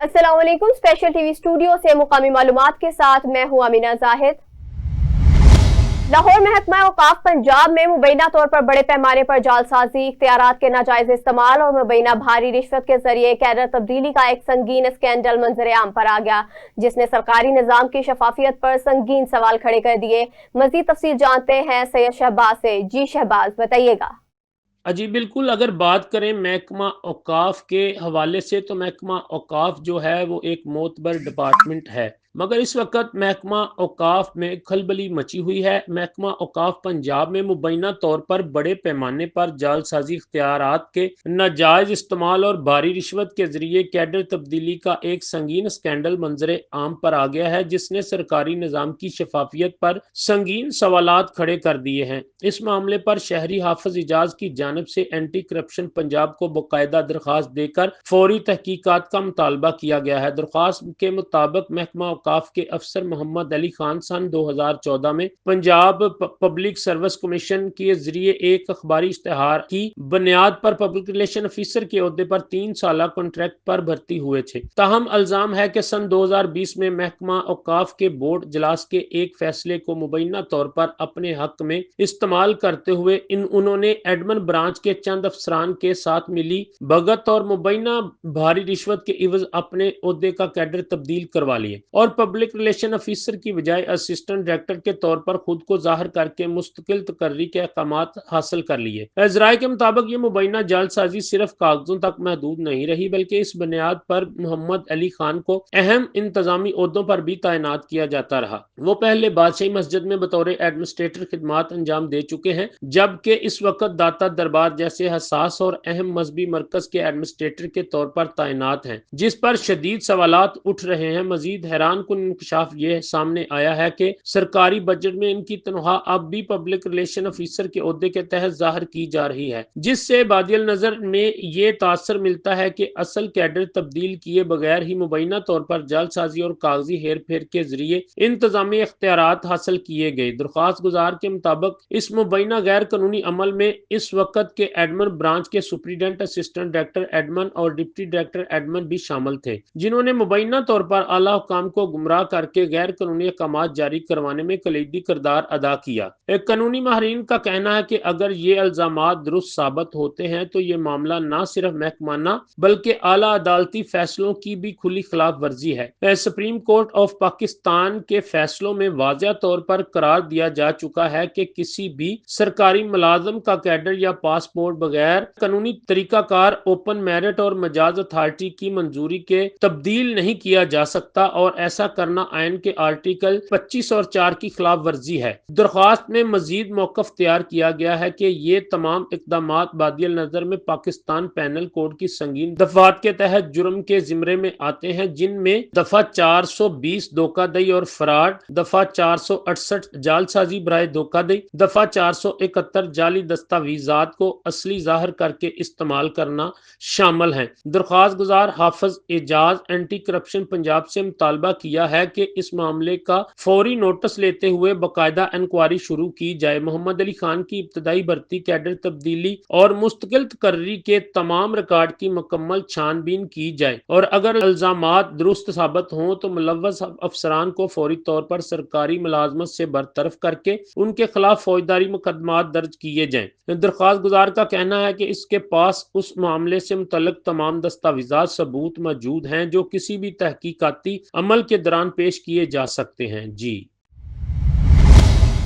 अस्सलाम वालेकुम। Special TV studio से मुकामी मालूमात के साथ मैं हूं अमीना जाहिद। लाहौर महकमा औकाफ पंजाब में मुबैना तौर पर बड़े पैमाने पर जालसाजी, इख्तियारात के नाजायज इस्तेमाल और मुबैना भारी रिश्वत के जरिए कैडर तब्दीली का एक संगीन स्कैंडल मंजर आम पर आ गया, जिसने सरकारी निजाम की शफाफियत पर संगीन सवाल खड़े कर दिए। मजीद तफसील जानते हैं सैयद शहबाज से। जी शहबाज, बताइएगा। जी बिल्कुल, अगर बात करें महकमा औकाफ के हवाले से तो महकमा औकाफ जो है वो एक मोतबर डिपार्टमेंट है, मगर इस वक्त महकमा औकाफ में खलबली मची हुई है। महकमा औकाफ पंजाब में मुबैना तौर पर बड़े पैमाने पर जालसाजी, इख्तियारात के नाजायज इस्तेमाल और भारी रिश्वत के जरिए कैडर तब्दीली का एक संगीन स्कैंडल मंजर आम पर आ गया है, जिसने सरकारी निज़ाम की शफाफियत पर संगीन सवालात खड़े कर दिए हैं। इस मामले पर शहरी हाफिज इजाज की जानिब से एंटी करप्शन पंजाब को बाकायदा दरखास्त देकर फौरी तहकीकात का मुतालबा किया गया है। दरखास्त के मुताबिक महकमा औकाफ के अफसर मोहम्मद अली खान सन 2014 में पंजाब पब्लिक सर्विस कमीशन के जरिए एक अखबारी इश्तिहार की बुनियाद पर पब्लिक रिलेशन ऑफिसर के ओहदे पर 3 साल कॉन्ट्रैक्ट पर भर्ती हुए थे। ताहम इल्जाम है कि सन 2020 में महकमा औकाफ के बोर्ड इजलास के एक फैसले को मुबैना तौर पर अपने हक में इस्तेमाल करते हुए उन्होंने एडमन ब्रांच के चंद अफसरान के साथ मिली भगत और मुबैना भारी रिश्वत के इवज अपने ओहदे का कैडर तब्दील करवा लिए और पब्लिक रिलेशन ऑफिसर की बजाय असिस्टेंट डायरेक्टर के तौर पर खुद को जाहिर करके मुस्तकिल तकर्री के अहकामात हासिल कर लिए। इजराय के मुताबिक ये मुबैना जालसाजी सिर्फ कागजों तक महदूद नहीं रही, बल्कि इस बुनियाद पर मोहम्मद अली खान को अहम इंतजामी ओहदों पर भी तैनात किया जाता रहा। वो पहले बादशाही मस्जिद में बतौर एडमिनिस्ट्रेटर खिदमात अंजाम दे चुके हैं, जबकि इस वक्त दाता दरबार जैसे हसास और अहम मजहबी मरकज के एडमिनिस्ट्रेटर के तौर पर तैनात हैं, जिस पर शदीद सवालात उठ रहे हैं। मजीद हैरान कुन इंकशाफ ये सामने आया है कि सरकारी बजट में इनकी तनख्वाह अब भी पब्लिक रिलेशन ऑफिसर के ओहदे के तहत जाहिर की जा रही है, जिससे बादियल नजर में ये तासर मिलता है कि असल कैडर तब्दील किए बगैर ही मुबैना तौर पर जालसाजी और कागजी हेर फेर के जरिए इंतजामी इख्तियारात हासिल किए गए। दरख्वास्त गुजार के मुताबिक इस मुबैना गैर कानूनी अमल में इस वक्त के एडमन ब्रांच के सुप्रीडेंट, असिस्टेंट डायरेक्टर एडमन और डिप्टी डायरेक्टर एडमन भी शामिल थे, जिन्होंने मुबैना तौर पर आला हुकाम को गुमराह करके गैर कानूनी अहकामात जारी करवाने में कलीदी किरदार अदा किया। एक कानूनी माहरीन का कहना है कि अगर ये इल्जामात दुरुस्त साबित होते हैं तो ये मामला न सिर्फ महकमाना बल्कि आला अदालती फैसलों की भी खुली खिलाफ वर्जी है। सुप्रीम कोर्ट ऑफ पाकिस्तान के फैसलों में वाज़ेह तौर पर करार दिया जा चुका है कि किसी भी सरकारी मुलाजम का कैडर या पासपोर्ट बगैर कानूनी तरीकाकार, ओपन मेरिट और मजाज अथॉरिटी की मंजूरी के तब्दील नहीं किया जा सकता और ऐसा करना आइन के आर्टिकल 25 और 4 की खिलाफ वर्जी है। दरख्वास्त में मजीद मौकफ तैयार किया गया है कि ये तमाम इकदामात बादियल नजर में पाकिस्तान पैनल कोड की संगीन दफात के तहत जुर्म के जिम्मे में आते हैं, जिनमें दफा 420 धोखाधड़ी और फ्रॉड, दफा 468 जालसाजी बराए धोखाधड़ी, दफा 471 जाली दस्तावेजात को असली जाहिर करके इस्तेमाल करना शामिल है। दरख्वास्त गुजार हाफिज एजाज एंटी करप्शन पंजाब से मुतालबा किया है कि इस मामले का फौरी नोटिस लेते हुए बाकायदा इंक्वायरी शुरू की जाए। मोहम्मद अली खान की इब्तदाई भर्ती, कैडर तब्दीली और मुस्तकिल तकर्री के तमाम रिकॉर्ड की मुकम्मल छानबीन की जाए और अगर इल्जामात दुरुस्त साबित हों तो मुलव्वस अफसरान को फौरी तौर पर सरकारी मुलाजमत से बरतरफ करके उनके खिलाफ फौजदारी मुकदमात दर्ज किए जाएं। दरख्वास्त गुजार का कहना है कि इसके पास उस मामले से मुतल्लिक तमाम दस्तावेजात सबूत मौजूद हैं जो किसी भी तहकीकाती अमल के दौरान पेश किए जा सकते हैं। जी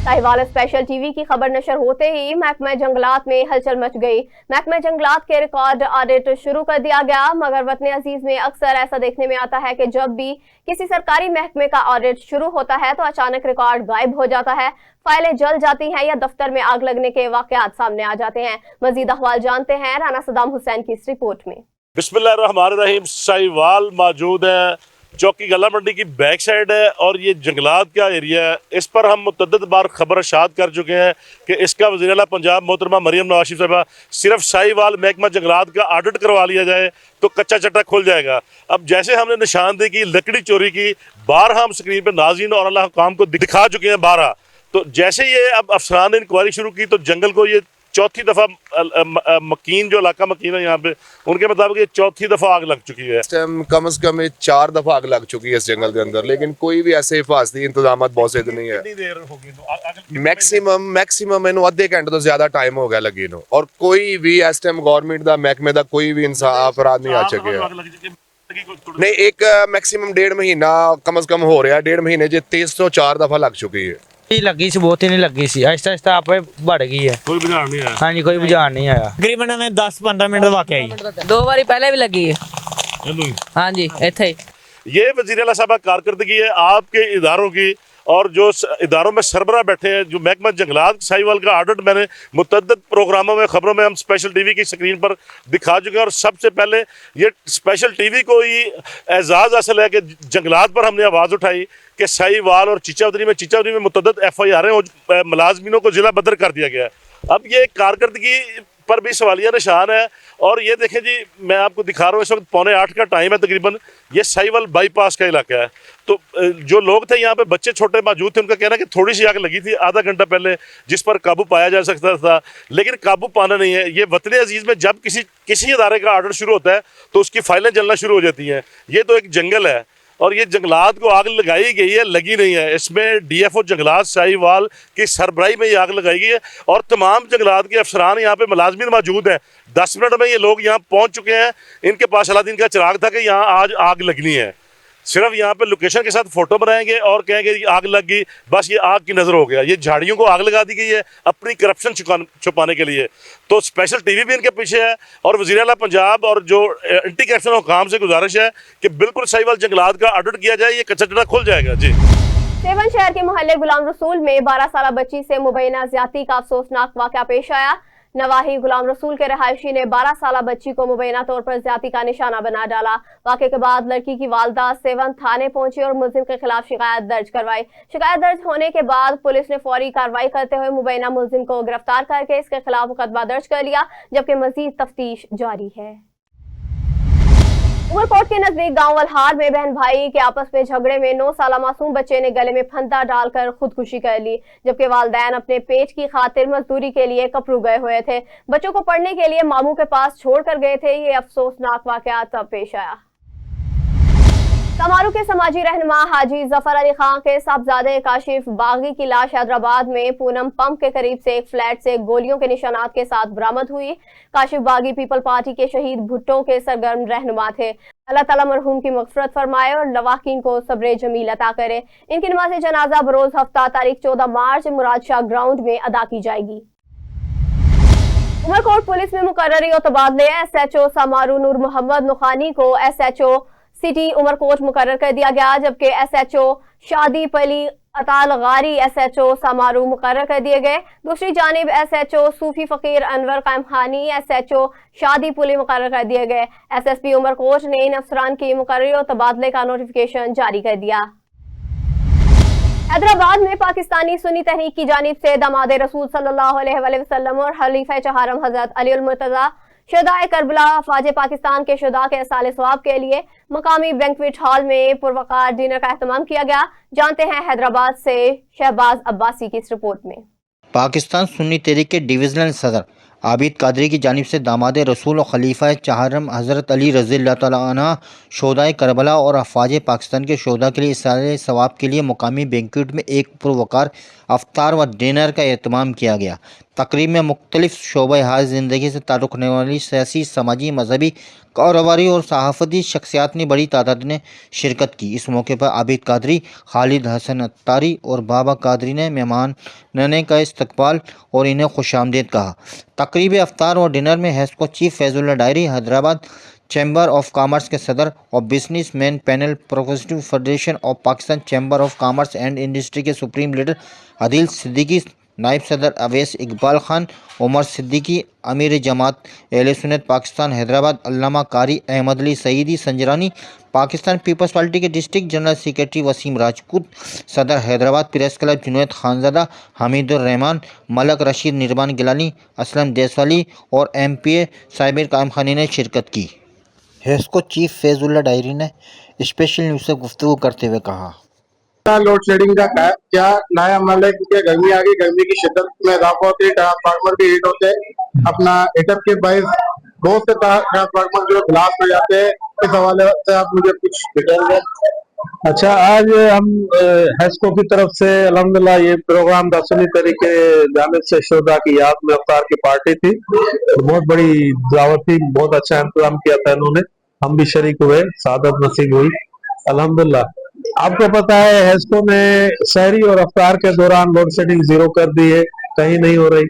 साहिवाल स्पेशल टीवी की खबर नशर होते ही महकमा जंगलात में हलचल मच गई। महकमा जंगलात के रिकॉर्ड ऑडिट शुरू कर दिया गया, मगर वतन अजीज में अक्सर ऐसा देखने में आता है कि जब भी किसी सरकारी महकमे का ऑडिट शुरू होता है तो अचानक रिकॉर्ड गायब हो जाता है, फाइलें जल जाती हैं या दफ्तर में आग लगने के वाकयात सामने आ जाते हैं। मजीद अहवाल जानते हैं राना सदाम हुसैन की इस रिपोर्ट में। बिस्मिल्लाहिर्रहमानिर्रहीम। साहिवाल मौजूद है, चौकी गला मंडी की बैक साइड है और ये जंगलात का एरिया है। इस पर हम मुतअद्दिद बार खबर इरशाद कर चुके हैं कि इसका वज़ीर आला पंजाब मोहतरमा मरियम नवाज शरीफ साहिबा सिर्फ साहिवाल महकमा जंगलात का ऑडिट करवा लिया जाए तो कच्चा चट्टा खुल जाएगा। अब जैसे हमने निशानदेही की, लकड़ी चोरी की, बारहा हम स्क्रीन पर नाज़रीन और अल्लाह हुकाम को दिखा चुके हैं बारहा, तो जैसे ये अब अफसरान ने इंक्वायरी शुरू की तो जंगल को ये चौथी दफ़ा मकीन जो इलाका मकीन है यहाँ पे, उनके मुताबिक ये चौथी दफ़ा आग लग चुकी है। इस टाइम कम से कम 4 दफ़ा आग लग चुकी है इस जंगल के अंदर, लेकिन कोई भी ऐसे हिफाजती इंतजाम बहुत से नहीं है। कितनी देर होगी तो आग मैक्सिमम इन्हों अद्धे घंटे तो ज्यादा टाइम हो गया लगी नो, और कोई भी इस टाइम गवर्नमेंट का महकमे का कोई भी इंसान अपराध नहीं आ चुके हैं। नहीं, एक मैक्सिमम 1.5 महीना कम से कम हो रहा है, 1.5 महीने 304 दफ़ा लग चुकी है। लगी सी बहुत ही नहीं लगी सी, आहिस्ता आहिस्ता आप बढ़ गई है। कोई बुझान नहीं आया। हाँ जी, कोई बुझान नहीं आया। तकरीबन हमें 10-15 मिनट वाकई 2 बारी पहले भी लगी है। चलो। हाँ जी, इत्थे ही। ये वज़ीर आला साहब कारकर्दगी है आपके इदारों की, और जो इदारों में सरबरा बैठे हैं, जो महकमा जंगलात साहिवाल का ऑडिट मैंने मुतअद्दिद प्रोग्रामों में, खबरों में हम स्पेशल टीवी की स्क्रीन पर दिखा चुके हैं। और सबसे पहले ये स्पेशल टीवी को ही एजाज़ हासिल है कि जंगलात पर हमने आवाज़ उठाई कि साहिवाल और चीचावदरी में मुतअद्दिद FIR मुलाजमीनों को जिला बदर कर दिया गया है। अब ये कारकर्दगी पर भी सवालिया निशान है। और ये देखें जी, मैं आपको दिखा रहा हूँ, इस वक्त 7:45 का टाइम है तकरीबन, ये साहिवाल बाईपास का इलाका है। तो जो लोग थे यहाँ पे, बच्चे छोटे मौजूद थे, उनका कहना है कि थोड़ी सी आग लगी थी आधा घंटा पहले, जिस पर काबू पाया जा सकता था, लेकिन काबू पाना नहीं है। ये वतन अजीज़ में जब किसी इदारे का ऑर्डर शुरू होता है तो उसकी फाइलें जलना शुरू हो जाती हैं। ये तो एक जंगल है और ये जंगलात को आग लगाई गई है, लगी नहीं है। इसमें DFO जंगलात साहिवाल की सरबराही में ये आग लगाई गई है और तमाम जंगलात के अफसरान यहाँ पे मुलाजमीन मौजूद हैं। 10 मिनट में ये लोग यहाँ पहुँच चुके हैं। इनके पास अलादीन का चिराग था कि यहाँ आज आग लगनी है, सिर्फ यहाँ पे लोकेशन के साथ फोटो बनाएंगे और कहेंगे आग लग गई, बस ये आग की नज़र हो गया। ये झाड़ियों को आग लगा दी गई है अपनी करप्शन छुपाने के लिए। तो स्पेशल टीवी भी इनके पीछे है और वज़ीर आला पंजाब और जो एंटी करप्शन हुकाम से गुजारिश है कि बिल्कुल साहिवाल जंगलात का ऑडिट किया जाए, ये कच्चा चिट्ठा खुल जाएगा। जी। सेवन शहर के मोहल्ले गुलाम रसूल में 12 साल बच्ची से मुबैना ज्यादती का अफसोसनाक वाक़या पेश आया। नवाही गुलाम रसूल के रहायशी ने 12 साल बच्ची को मुबैना तौर पर ज्यादती का निशाना बना डाला। वाक़े के बाद लड़की की वालदा सेवन थाने पहुंची और मुलजिम के खिलाफ शिकायत दर्ज करवाई। शिकायत दर्ज होने के बाद पुलिस ने फौरी कार्रवाई करते हुए मुबैना मुलजिम को गिरफ्तार करके इसके खिलाफ मुकदमा दर्ज कर लिया, जबकि मजीद तफ्तीश जारी है। उमरकोट के नजदीक गांव वलहार में बहन भाई के आपस में झगड़े में 9 साल मासूम बच्चे ने गले में फंदा डालकर खुदकुशी कर ली, जबकि वालिदैन अपने पेट की खातिर मजदूरी के लिए कपरू गए हुए थे। बच्चों को पढ़ने के लिए मामू के पास छोड़कर गए थे। ये अफसोसनाक वाकया तब पेश आया। समारोह के समाजी रहनुमा हाजी जफर अली खान के साहबजादे काशिफ बागी की लाश हैदराबाद में पूनम पंप के करीब से एक फ्लैट से गोलियों के निशानात के साथ बरामद हुई। काशिफ बागी पीपल पार्टी के शहीद भुट्टो के सरगर्म रहनुमा थे। अल्लाह ताला मरहूम की मग़फ़िरत फरमाए और लवाकिन को सब्र जमील अता करे। इनकी नमाज जनाजा बरोज हफ्ता तारीख 14 मार्च मुराद शाह ग्राउंड में अदा की जाएगी। उमरकोट पुलिस में मुकर्ररी और तबादले। SHO समारू नूर मोहम्मद नुखानी को SHO सिटी उमरकोट मुकर्रर कर दिया गया, जबकि SHO शादी पली अताल गारी SHO समारू मुकर्रर कर दिए गए। दूसरी जानिब SHO सूफी फ़कीर अनवर कायम खानी SHO शादी पुली मुकर्रर कर दिए गए। SSP उमरकोट ने इन अफसरान की मुकर्ररी और तबादले का नोटिफिकेशन जारी कर दिया। हैदराबाद में पाकिस्तानी सुन्नी तहरीक की जानिब से दामाद रसूल सल्लल्लाहु अलैहि वसल्लम और खलीफा चहारम हजरत अली अल मुर्तज़ा शुहदाए करबला अफवाज पाकिस्तान के शुहदा के साले सवाब के लिए मकामी बैंक्वेट हॉल में पुरवकार डिनर का एहतमाम किया गया। जानते हैं हैदराबाद से शहबाज अब्बासी की इस रिपोर्ट में। पाकिस्तान सुन्नी तहरीक के डिवीजनल सदर आबिद कादरी की जानिब से दामाद रसूल और खलीफा चहारम हज़रत अली रज़ियल्लाहु तआला अन्हु शुहदाए करबला और अफवाज पाकिस्तान के शुहदा के लिए साले सवाब के लिए मकामी बैंक्वेट में एक पुरवकार अफ्तार व डिनर का एहतमाम किया गया। तकरीब में मुख्तलिफ शोबे हाज़ ज़िंदगी से ताल्लुक़ रखने वाली सियासी, समाजी, मजहबी, कारोबारी और सहाफ़ती शख्सियात ने बड़ी तादाद ने शिरकत की। इस मौके पर आबिद कादरी, खालिद हसन अत्तारी और बाबा कादरी ने मेहमानने का इस्तकबाल और इन्हें खुशामदीद कहा। तकरीब अफ्तार और डिनर में Hesco chief Faizullah diary, Hyderabad chamber of commerce के सदर और business man panel, progressive federation of Pakistan chamber of commerce and industry के सुप्रीम लीडर आदिल सिद्दीकी, नायब सदर अवैस इकबाल खान, उमर सिद्दीकी, अमीर जमात अहले सुन्नत पाकिस्तान हैदराबाद अल्लामा कारी अहमद अली सईदी संजरानी, पाकिस्तान पीपल्स पार्टी के district general secretary Waseem Rajput, सदर हैदराबाद प्रेस क्लब जुनैद खानज़ादा, हमीदुर रहमान, मलक रशीद निर्बान गिलानी, असलम देसवाली और MPA साबिर कायम खानी ने शिरकत की। हेस्को चीफ फैज़ुल्लाह डायरी ने स्पेशल न्यूज़ से गुफ्तगू करते हुए कहा, लोड शेडिंग का क्या नया अमल है, क्योंकि गर्मी आ गई, गर्मी की शिद्दत में इजाफा होती है, ट्रांसफार्मर भी हीट होते हैं, अपना हीटर के बायस बहुत से ट्रांसफार्मर जो ब्लास्ट हो जाते हैं। इस हवाले से आप मुझे कुछ डिटेल दें। अच्छा, आज हम हेस्को की तरफ से अल्हम्दुलिल्लाह ये प्रोग्राम दसवीं तरीके जानिब से शोधा की याद में अफ्तार की पार्टी थी, बहुत बड़ी दावत थी, बहुत अच्छा इंतजाम किया था इन्होंने, हम भी शरीक हुए, सादत नसीब हुई अल्हम्दुलिल्लाह। आपको पता है हेस्को ने शहरी और अफ्तार के दौरान लोड शेडिंग जीरो कर दी है, कहीं नहीं हो रही,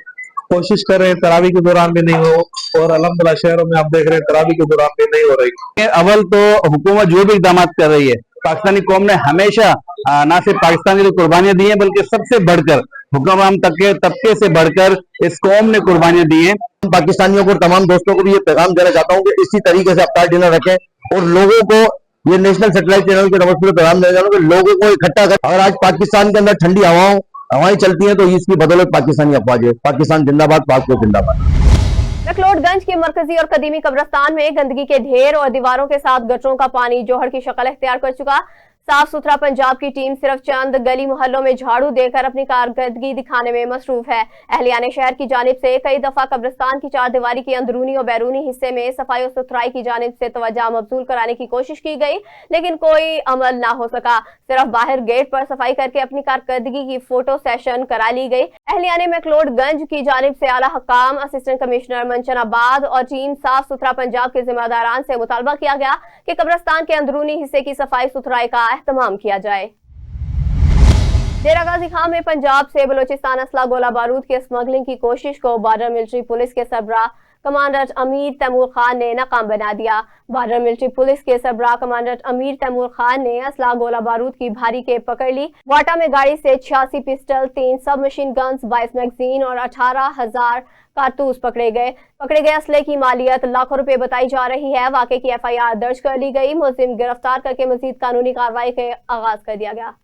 कोशिश कर रहे हैं तरावी के दौरान भी नहीं हो, और अल्हम्दुलिल्लाह शहरों में आप देख रहे हैं तरावी के दौरान भी नहीं हो रही। अव्वल तो हुकूमत जो भी इकदाम कर रही है, पाकिस्तानी कौम ने हमेशा ना सिर्फ पाकिस्तान के लिए कुर्बानियां दी हैं, बल्कि सबसे बढ़कर हुक्मरान तबके से बढ़कर इस कौम ने कुर्बानियां दी हैं। पाकिस्तानियों को, तमाम दोस्तों को भी ये पैगाम देना चाहता हूँ कि इसी तरीके से अफ्तार डिनर रखें, और लोगों को ये नेशनल सैटेलाइट चैनल के तरफ से पैगाम देना चाहता हूँ कि लोगों को इकट्ठा कर। अगर आज पाकिस्तान के अंदर ठंडी हवाएं चलती हैं तो इसकी बदौलत पाकिस्तानी अफवाज है। पाकिस्तान जिंदाबाद, पाक जिंदाबाद। मैक्लोडगंज के मरकजी और कदीमी कब्रिस्तान में गंदगी के ढेर और दीवारों के साथ गटरों का पानी जोहर की शक्ल इख्तियार कर चुका। साफ सुथरा पंजाब की टीम सिर्फ चंद गली मोहल्लों में झाड़ू देकर अपनी कारकर्दगी दिखाने में मसरूफ है। अहलियाने शहर की जानिब से कई दफा कब्रिस्तान की चारदीवारी की अंदरूनी और बैरूनी हिस्से में सफाई और सुथराई की जानिब से तवज्जो मबजूल कराने की कोशिश की गई, लेकिन कोई अमल ना हो सका। सिर्फ बाहर गेट पर सफाई करके अपनी कारकर्दगी की फोटो सेशन करा ली गई। अहलियाने मैक्लोडगंज की जानिब से आला हकाम, असिस्टेंट कमिश्नर मंचनाबाद और टीम साफ सुथरा पंजाब के जिम्मेदारान से मुतालबा किया गया कि कब्रिस्तान के अंदरूनी हिस्से की सफाई सुथराई का एहतमाम किया जाए। डेरा गाजी खान में पंजाब से बलोचिस्तान असला गोला बारूद की स्मगलिंग की कोशिश को बॉर्डर मिलिट्री पुलिस के सरबराह कमांडेंट अमीर तैमूर खान ने नाकाम बना दिया। बॉर्डर मिलिट्री पुलिस के सरबराह कमांडेंट अमीर तैमूर खान ने असला गोला बारूद की भारी खेप पकड़ ली। वाटा में गाड़ी से 86 पिस्टल, 3 सब मशीन गन्स, 22 मैगजीन और 18,000 कारतूस पकड़े गए असले की मालियत लाखों रुपए बताई जा रही है। वाक़े की FIR दर्ज कर ली गई। मुलजिम गिरफ्तार करके मजीद कानूनी कार्रवाई का आगाज कर दिया गया।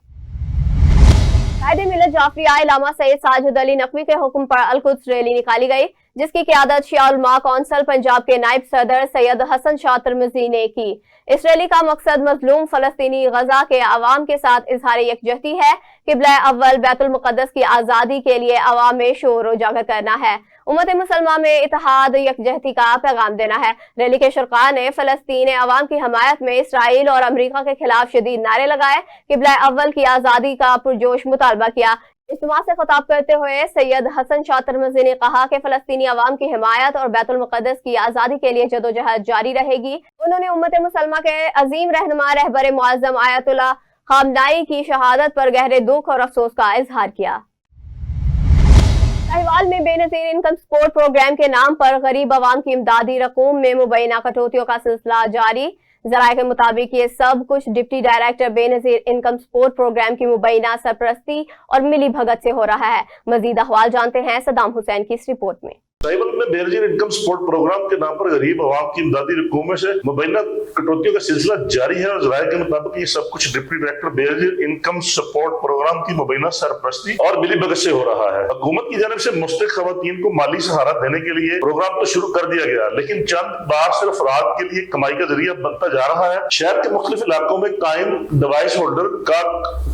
कायदे मिलत जाफरी आए लामा सैयद साजिद अली नकवी के हुक्म पर अल-कुद्स रैली निकाली गई, जिसकी क़यादत शिया उलमा कौंसिल पंजाब के नायब सदर सैयद हसन शाह तिरमिज़ी ने की। इस रैली का मकसद मजलूम फलस्तीनी गजा के अवाम के साथ इजहार यकजहती है। किबला अव्वल बैतुल मुक़द्दस की आज़ादी के लिए अवाम में शोर उजागर करना है। उम्मत मुसलमान में इत्तेहाद यकजहती का पैगाम देना है। रैली के शुरका ने फलस्तीन अवाम की हमायत में इसराइल और अमरीका के खिलाफ शदीद नारे लगाए। किबला अव्वल की आज़ादी का पुरजोश मुतालबा किया। इज्तिमा से खिताब करते हुए सैयद हसन शाह तिरमिज़ी ने कहा कि फलस्तीनी अवाम की हिमायत और बैतुल मुक़द्दस की आज़ादी के लिए जदोजहद जारी रहेगी। उन्होंने उम्मत मुसलमान के अजीम रहनुमा रहबर मुअज़्ज़म आयतुल्लाह ख़ामनाई की शहादत पर गहरे दुख और अफसोस का इजहार किया। साहिवाल में बेनज़ीर इनकम सपोर्ट प्रोग्राम के नाम पर गरीब अवाम की इमदादी रकूम में मुबैना कटौतियों का सिलसिला जारी। ज़राए के मुताबिक ये सब कुछ deputy director Benazir income support programme की मुबैना सरपरस्ती और मिली भगत से हो रहा है। मजीद अहवाल जानते हैं सदाम हुसैन की इस रिपोर्ट में। साहिवाल में बेनज़ीर इनकम सपोर्ट प्रोग्राम के नाम पर गरीब अवाम की इमदादी रकूम में से मुबैना कटौतियों का सिलसिला जारी है और ज़राए के मुताबिक ये सब कुछ deputy director Benazir income support programme की मुबैना सरपरस्ती और मिली भगत से हो रहा है। हुकूमत की जानिब से मुस्तहिक खवातीन को माली सहारा देने के लिए प्रोग्राम तो शुरू कर दिया गया, लेकिन चंद बार सिर्फ रात के लिए कमाई का जरिया बनता जा रहा है। शहर के मुख्तलिफ इलाकों में कायम डिवाइस होल्डर का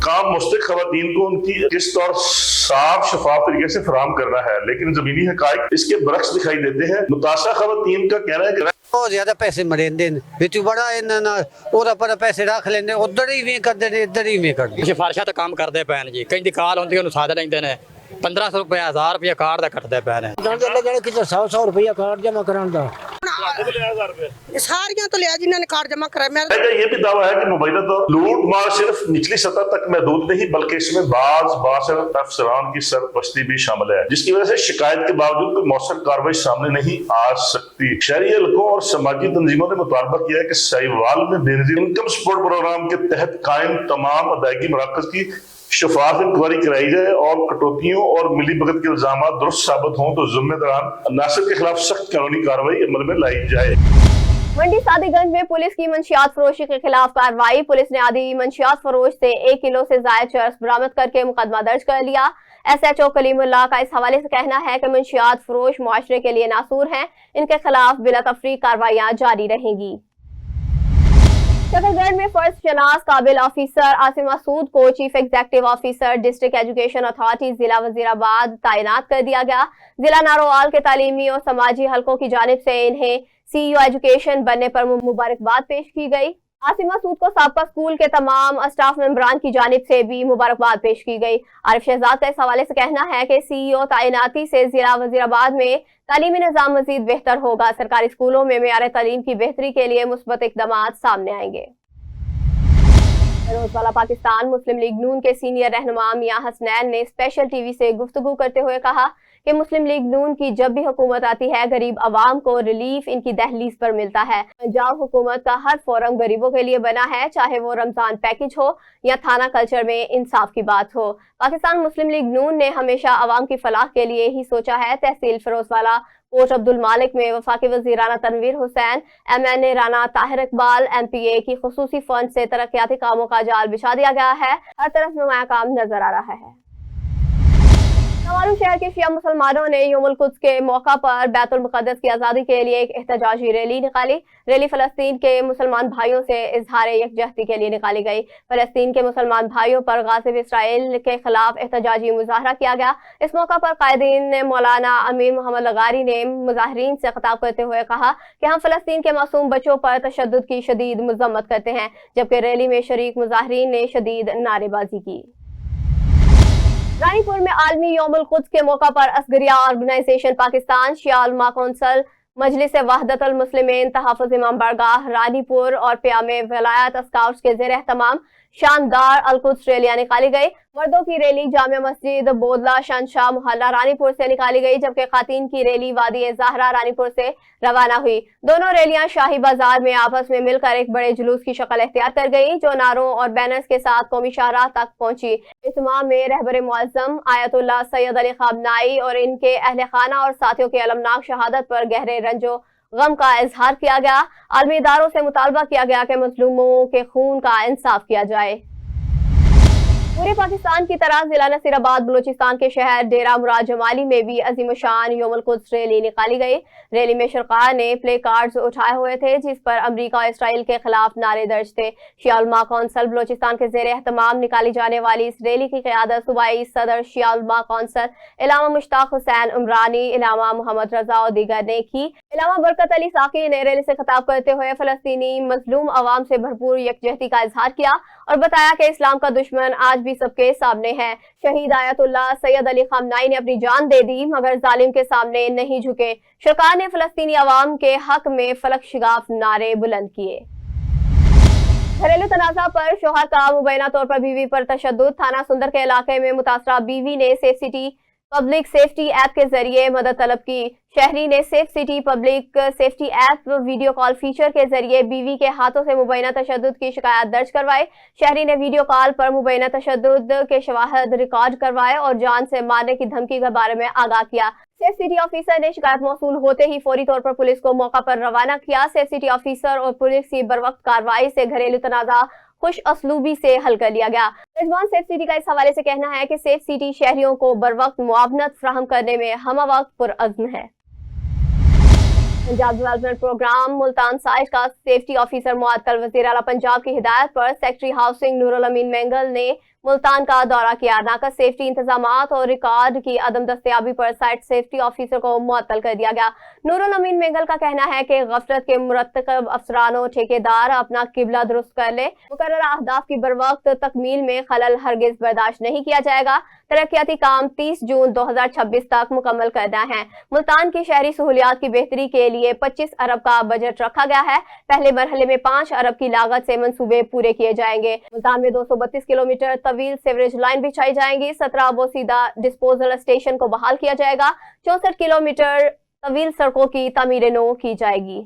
काम मुस्तहिक खवातीन को उनकी किस्त और साफ शफाफ तरीके से फराहम करना है, लेकिन जमीनी हकायक इसके बरक्स दिखाई देते हैं। मुतासा खवातीन का कहना है कि बहुत ज्यादा पैसे मरेंदे विच बड़ा इन्ना ओदा पर पैसे रख लेंदे, उधर ही वे करदे ने इधर ही वे करदे। सिफारिशां तो काम करदे पैन जी, कई दी काल होंदी ओनु साथ लेंदे ने 1500 रुपया 1000 रुपया कार्ड दा कटदे पैन है। जाने कि 100 रुपया कार्ड जमा करान दा सारियां तो लिया जिन्होंने कार्ड जमा कराया। मेरा ये भी दावा है कि मुबैना तो लूट मार सिर्फ निचली सतह तक महदूद नहीं, बल्कि इसमें बाज़ अफसरान की सरपरस्ती भी शामिल है, जिसकी वजह से शिकायत के बावजूद कोई मौसर कार्रवाई सामने नहीं आ सकती। शहरी हलकों और समाजी तंजीमों ने मुतालबा किया है कि साहिवाल में बेनज़ीर इनकम सपोर्ट प्रोग्राम के तहत कायम तमाम अदायगी मराकज़ की शफाफ इंक्वायरी कराई जाए और कटौतियों और मिली भगत के इल्जाम दुरुस्त साबित हों तो जिम्मेदारान नासिर के खिलाफ सख्त कानूनी कार्रवाई अमल में लाई जाए। मंडी सादीगंज में पुलिस की मंशियात फरोशी के खिलाफ कार्रवाई। पुलिस ने आधी मंशियात फरोश से 1 किलो से ज्यादा चरस बरामद करके मुकदमा दर्ज कर लिया। SHO कलीमुल्लाह का इस हवाले से कहना है कि मंशियात फरोश मुआशरे के लिए नासूर हैं, इनके खिलाफ बिला तफरीक कार्रवाइयां जारी रहेंगी। शकरगढ़ में फर्ज शनास काबिल ऑफिसर आसिम मसूद को chief executive officer district education authority जिला वजीराबाद तैनात कर दिया गया। जिला नारोवाल के तालीमी और समाजी हलकों की जानिब से इन्हें सीईओ एजुकेशन बनने पर मुबारकबाद पेश की गई। आसिम मसूद को साबका स्कूल के तमाम स्टाफ मेंबरान की जानिब से भी मुबारकबाद पेश की गई। आरिफ शहजाद का इस हवाले से कहना है कि सीईओ तैनाती से जिला वजीराबाद में तालीमी निज़ाम मजीद बेहतर होगा। सरकारी स्कूलों में मेयार तालीम की बेहतरी के लिए मुस्बत इक़दामात सामने आएंगे। रोज़वाला पाकिस्तान मुस्लिम लीग नून के सीनियर रहनुमा मियां हसनैन ने स्पेशल टीवी से गुफ्तगू करते हुए कहा कि मुस्लिम लीग नून की जब भी हुकूमत आती है गरीब आवाम को रिलीफ इनकी दहलीज पर मिलता है। पंजाब हुकूमत का हर फोरम गरीबों के लिए बना है, चाहे वो रमजान पैकेज हो या थाना कल्चर में इंसाफ की बात हो। पाकिस्तान मुस्लिम लीग नून ने हमेशा आवाम की फलाह के लिए ही सोचा है। तहसील फिरोजवाला कोट अब्दुल मालिक में वफाकी वज़ीर राना तनवीर हुसैन, MNA राना ताहिर इकबाल, MPA की खुसूसी फंड से तरक्याती कामों का जाल बिछा दिया गया है। हर तरफ नुमाया काम नजर आ रहा है। नवारुम शहर के शिया मुसलमानों ने यौमुल कुद्स के मौका पर बैतुल मुक़द्दस की आज़ादी के लिए एक एहतजाजी रैली निकाली। रैली फ़लस्तीन के मुसलमान भाइयों से इजहार यकजहती के लिए निकाली गई। फ़लस्तीन के मुसलमान भाइयों पर गासिब इसराइल के खिलाफ एहतजाजी मुजाहरा किया गया। इस मौका पर कायदीन ने मौलाना अमीर मोहम्मद लगारी ने मुजाहरीन से खिताब करते हुए कहा कि हम फ़लस्तीन के मासूम बच्चों पर तशद्दुद की शदीद मज़म्मत करते हैं। जबकि रैली में शरीक मुजाहरीन ने शदीद नारेबाजी की। रानीपुर में आलमी यौमुल कुद्स के मौका पर असगरिया ऑर्गेनाइजेशन पाकिस्तान, शिया उलमा कौंसल, मजलिस वहदतुल मुस्लिमीन, तहफ़्फ़ुज़ इमाम बारगाह रानीपुर और प्याम विलायत स्काउट्स के ज़ेर एहतमाम शानदार अल-कुद्स रैलियां निकाली गई। मर्दों की रैली जामिया मस्जिद बोदला शहनशाह मोहल्ला रानीपुर से निकाली गई, जबकि खातीन की रैली वादी ज़हरा रानीपुर से रवाना हुई। दोनों रैलियां शाही बाजार में आपस में मिलकर एक बड़े जुलूस की शक्ल इख्तियार कर गई, जो नारों और बैनर्स के साथ कौमी शाहराह तक पहुंची। इज्तिमा में रहबर मुअज़्ज़म आयतुल्लाह सैयद अली खाबनाई और इनके अहले खाना और साथियों की अलमनाक शहादत पर गहरे रंजो गम का इजहार किया गया। आलमी इदारों से मुतालबा किया गया कि मजलूमों के खून का इंसाफ किया जाए। पूरे पाकिस्तान की तरह जिला नसीराबाद बलूचिस्तान के शहर डेरा मुराद जमाली में भी अजीम शान यौमुल कुद्स रैली निकाली गई। रैली में शरकाह ने प्ले कार्ड्स उठाए हुए थे, जिस पर अमरीका और इसराइल के खिलाफ नारे दर्ज थे। शिया उलमा कौंसल बलूचिस्तान के जेर एहतमाम निकाली जाने वाली इस रैली की क़यादत सूबाई सदर शिया उलमा कौंसल इलामा मुश्ताक हुसैन उमरानी, इलामा मोहम्मद रजा और दीगर ने की। इलामा बरकत अली साकी ने रैली से खिताब करते हुए फ़लस्तीनी मजलूम आवाम से भरपूर यकजहती का इजहार किया और बताया कि इस्लाम का दुश्मन आज भी सबके सामने है। शहीद आयतुल्लाह सैयद अली खामनाई ने अपनी जान दे दी मगर जालिम के सामने नहीं झुके। सरकार ने फ़लस्तीनी अवाम के हक में फलक शिगाफ नारे बुलंद किए। घरेलू तनाज़ा पर शोहर का मुबैना तौर पर बीवी पर तशद्दुद। थाना सुंदर के इलाके में मुतासरा बीवी ने safe city public safety app के जरिए मदद तलब की। शहरी ने safe city public safety app video call feature के जरिए बीवी के हाथों से मुबैना तशद्दुद की शिकायत दर्ज करवाई। शहरी ने वीडियो कॉल पर मुबैना तशद्दुद के शवाहिद रिकॉर्ड करवाए और जान से मारने की धमकी के बारे में आगाह किया। सेफ सिटी ऑफिसर ने शिकायत मौसूल होते ही फौरी तौर पर पुलिस को मौका पर रवाना किया। सेफ सिटी ऑफिसर और पुलिस की बरवक्त कार्रवाई से घरेलू तनाज़ा खुश असलूबी से हल कर लिया गया। मेजबान सेफ सिटी का इस हवाले से कहना है कि सेफ सिटी शहरियों को बरवक्त मुआवनत फ्राहम करने में हमवक्त पुरअज़्म है। Punjab development programme Multan site का सेफ्टी ऑफिसर मुअत्तल वज़ीर आला पंजाब की हिदायत पर सेक्रेटरी हाउसिंग नूरुल अमीन मेंगल ने मुल्तान का दौरा किया। नाकस सेफ्टी इंतजामात और रिकॉर्ड की अदम दस्तयाबी पर साइट सेफ्टी ऑफिसर को मुअत्तल कर दिया गया। नूरुल अमीन मेंगल का कहना है कि गफलत के मुरतकब अफसरान और ठेकेदार अपना किबला दुरुस्त कर ले। मुकर्ररा अहदाफ की बरवक्त तकमील में खलल हरगिज बर्दाश्त नहीं किया जाएगा। तरक्याती काम 30 जून 2026 तक मुकम्मल करना है। मुल्तान की शहरी सहूलियात की बेहतरी के लिए 25 अरब का बजट रखा गया है। पहले मरहले में 5 अरब की लागत से मंसूबे पूरे किए जाएंगे। मुल्तान में 232 किलोमीटर तवील सीवरेज लाइन बिछाई जाएंगी। 17 बोसीदा डिस्पोजल स्टेशन को बहाल किया जाएगा। 64 किलोमीटर तवील सड़कों की तामीर नो की जाएगी।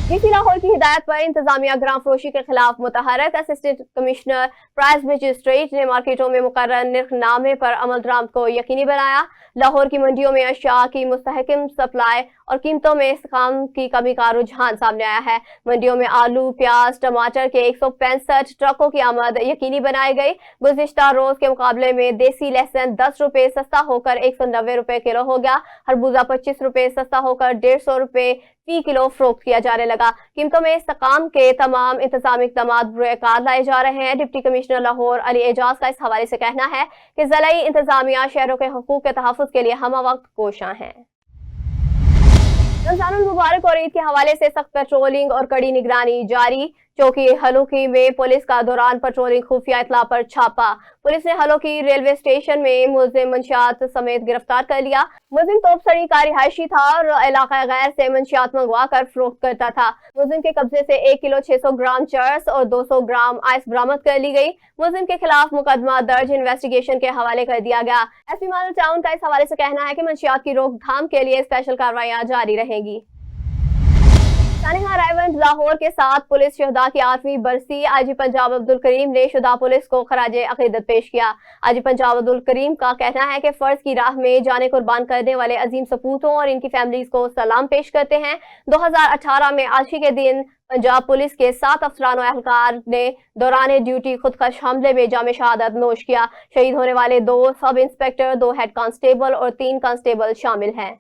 डीसी लाहौर की हिदायत पर इंतजामिया ग्राम फरोशी के खिलाफ मुतहरक। असिस्टेंट कमिश्नर प्राइस मजिस्ट्रेट ने मार्केटों में मुकर्रर निर्खनामे पर अमल दरामद को यकीनी बनाया। लाहौर की मंडियों में अशिया की मुस्तहकम सप्लाई और कीमतों में इस्तेकाम की कमी का रुझान सामने आया है। मंडियों में आलू, प्याज, टमाटर के 165 ट्रकों की आमद यकीनी बनाई गई। गुज़िश्ता रोज के मुकाबले में देसी लहसुन 10 रुपए सस्ता होकर 190 रुपए किलो हो गया। खरबूजा 25 रुपए सस्ता होकर 150 रुपए फी किलो फरोख्त किया जाने लगा। कीमतों में इस्तेकाम के तमाम इंतजामी इक़दामात बुरे-कार लाए जा रहे हैं। डिप्टी कमिश्नर लाहौर अली एजाज का इस हवाले से कहना है कि ज़िलाई इंतजामिया शहरों के हकूक़ के तहफ़्फ़ुज़ के लिए हमवक्त कोशां है। रमज़ानुल मुबारक और ईद के हवाले से सख्त पेट्रोलिंग और कड़ी निगरानी जारी। चौकी हलूकी में पुलिस का दौरान पेट्रोलिंग खुफिया इतला पर छापा। पुलिस ने हलूकी रेलवे स्टेशन में मुलजिम मंशियात समेत गिरफ्तार कर लिया। मुलजिम तोपसड़ी का रिहायशी था और इलाका गैर से मंशियात मंगवा कर फरोख्त करता था। मुलजिम के कब्जे से 1 किलो 600 ग्राम चर्स और 200 ग्राम आइस बरामद कर ली गई। मुलजिम के खिलाफ मुकदमा दर्ज इन्वेस्टिगेशन के हवाले कर दिया गया। एसपी मॉडल टाउन का इस हवाले से कहना है कि मंशियात की रोकथाम के लिए स्पेशल कार्रवाइयां जारी रहेंगी। सानिहा रायवंश लाहौर के साथ पुलिस शहदा की 8वीं बरसी। आईजी पंजाब अब्दुल करीम ने शुदा पुलिस को खराजे अकीदत पेश किया। आईजी पंजाब अब्दुल करीम का कहना है कि फर्ज की राह में जाने कुर्बान करने वाले अजीम सपूतों और इनकी फैमिलीज को सलाम पेश करते हैं। 2018 में आशी के दिन पंजाब पुलिस के 7 अफसरान और एहलकार ने दौरान ड्यूटी खुदकश हमले में जाम शहादत नोश किया। शहीद होने वाले 2 सब इंस्पेक्टर, 2 हेड कांस्टेबल और 3 कांस्टेबल शामिल हैं।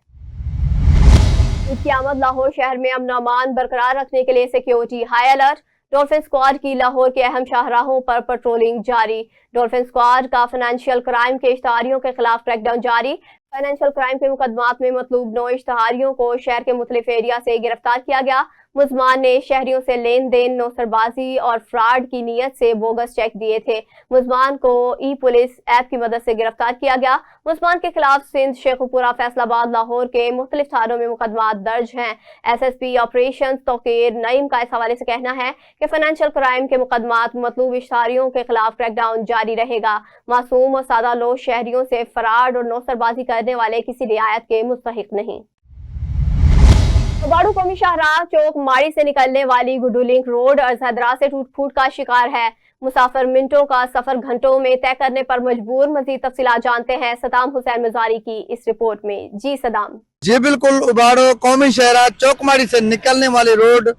ईद की आमद। लाहौर शहर में अमन अमान बरकरार रखने के लिए security high alert. Dolphin squad की लाहौर के अहम शाहराहों पर पेट्रोलिंग जारी। डॉल्फिन स्क्वाड का फाइनेंशियल क्राइम के इश्तहारियों के खिलाफ क्रैकडाउन जारी। फाइनेंशियल क्राइम के मुकदमात में मतलूब 9 इश्तहारियों को शहर के मुख्तलिफ एरिया से गिरफ्तार किया गया। मुलजमान ने शहरियों से लेन देन, नौसरबाजी और फ्रॉड की नीयत से बोगस चेक दिए थे। मुलजमान को ई पुलिस ऐप की मदद से गिरफ्तार किया गया। मुलजमान के खिलाफ सिंध, शेखुपुरा, फैसलाबाद, लाहौर के मुख्तलिफ थानों में मुकदमात दर्ज हैं। SSP ऑपरेशन तौकीर नईम का इस हवाले से कहना है कि फाइनेंशियल क्राइम के मुकदमात मतलूब इश्तहारियों के खिलाफ क्रैकडाउन जारी रहेगा। मासूम और सादा लोग शहरियों से फ्रॉड और नौसरबाजी करने वाले किसी रियायत के मुस्तहिक नहीं। कबाड़ू कौमी शाहराह चौक माड़ी से निकलने वाली गुड्डू लिंक रोड अर्ज हैदरा से टूट फूट का शिकार है। मुसाफिर मिनटों का सफर घंटों में तय करने पर मजबूर। मजीद तफसीलात जानते हैं सदाम हुसैन मजारी की इस रिपोर्ट में। जी सदाम। जी बिल्कुल, उबाड़ो कौमी शाहराह चौक माड़ी से निकलने वाली road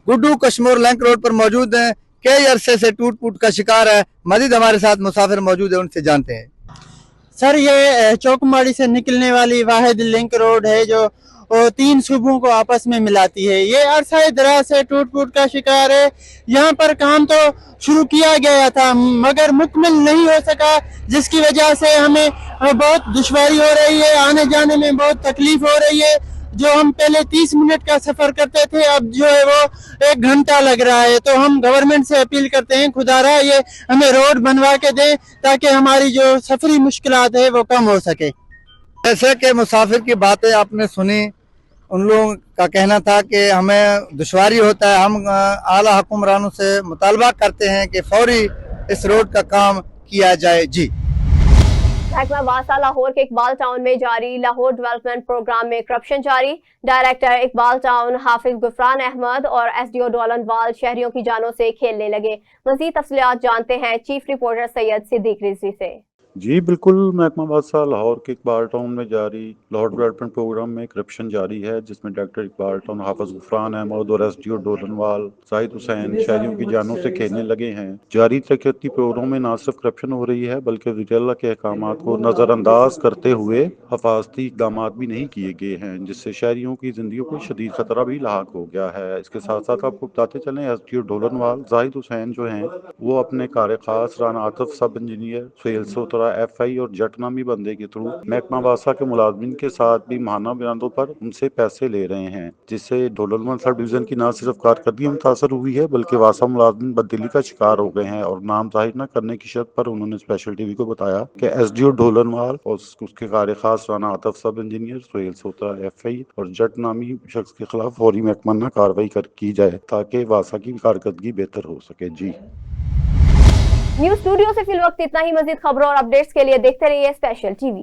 Guddu Kashmir link road पर मौजूद है। कई अरसे से टूट फूट का शिकार है। मजीद हमारे साथ मुसाफिर मौजूद है, उनसे जानते हैं। सर, ये चौकमाड़ी से निकलने वाली वाहिद लिंक रोड है जो 3 सूबों को आपस में मिलाती है। ये अरसा दराज से टूट फूट का शिकार है। यहाँ पर काम तो शुरू किया गया था मगर मुकम्मल नहीं हो सका, जिसकी वजह से हमें बहुत दुश्वारी हो रही है, आने जाने में बहुत तकलीफ हो रही है। जो हम पहले 30 मिनट का सफर करते थे अब जो है वो 1 घंटा लग रहा है। तो हम गवर्नमेंट से अपील करते हैं खुदारा ये हमें रोड बनवा के दें ताकि हमारी जो सफरी मुश्किलात है वो कम हो सके। जैसे कि मुसाफिर की बातें आपने सुनी, उन लोगों का कहना था कि हमें दुश्वारी होता है। हम आला हुक्मरानों से मुतालबा करते हैं कि फौरी इस रोड का काम किया जाए। जी। महकमा वासा लाहौर के इकबाल टाउन में जारी लाहौर डेवलपमेंट प्रोग्राम में करप्शन जारी। डायरेक्टर इकबाल टाउन हाफिज गुफरान अहमद और SDO डोलनवाल शहरियों की जानों से खेलने लगे। मजीद तफसीलात जानते हैं चीफ रिपोर्टर सैयद सिद्दीक रिजवी से। जी बिल्कुल, महकमा वासा लाहौर के इकबाल टाउन में जारी लाहौर डेवलपमेंट प्रोग्राम में करप्शन जारी है, जिसमें डायरेक्टर इकबाल टाउन हाफिज गुफरान अहमद और SDO डोलनवाल जाहिद हुसैन शहरियों की जानों से खेलने लगे हैं। जारी तरक्याती प्रोग्राम में न सिर्फ करप्शन हो रही है बल्कि वज़ीर के अहकामात को नज़रअंदाज करते हुए हिफाजती इक़दाम भी नहीं किए गए हैं, जिससे शहरियों की जिंदगी को शदीद खतरा भी लाक हो गया है। इसके साथ साथ आपको बताते चलें SDO डोलनवाल जाहिद हुसैन जो हैं वो अपने कार खास राना आतिफ सब इंजीनियर सुहेल सोतरा FI और जट नामी बंदे के थ्रू महकमा वासा के मुलाजमिन के साथ भी माहाना बयानों पर उनसे पैसे ले रहे हैं, जिससे डोलनवाल सब डिवीजन की न सिर्फ कारकर्दगी मुतासर हुई है बल्कि वासा मुलाजमिन बददिली का शिकार हो गए हैं। और नाम जाहिर न करने की शर्त पर उन्होंने स्पेशल TV को बताया कि SDO डोलनवाल और उसके कार खास राना आतिफ सब इंजीनियर सुहेल सोतरा FI और जट नामी शख्स के खिलाफ फौरी महकमाना कार्रवाई की जाए ताकि वासा की कारकर्दगी बेहतर हो सके। जी। न्यूज़ स्टूडियो से फिल वक्त इतना ही। मजीद खबरों और अपडेट्स के लिए देखते रहिए स्पेशल TV।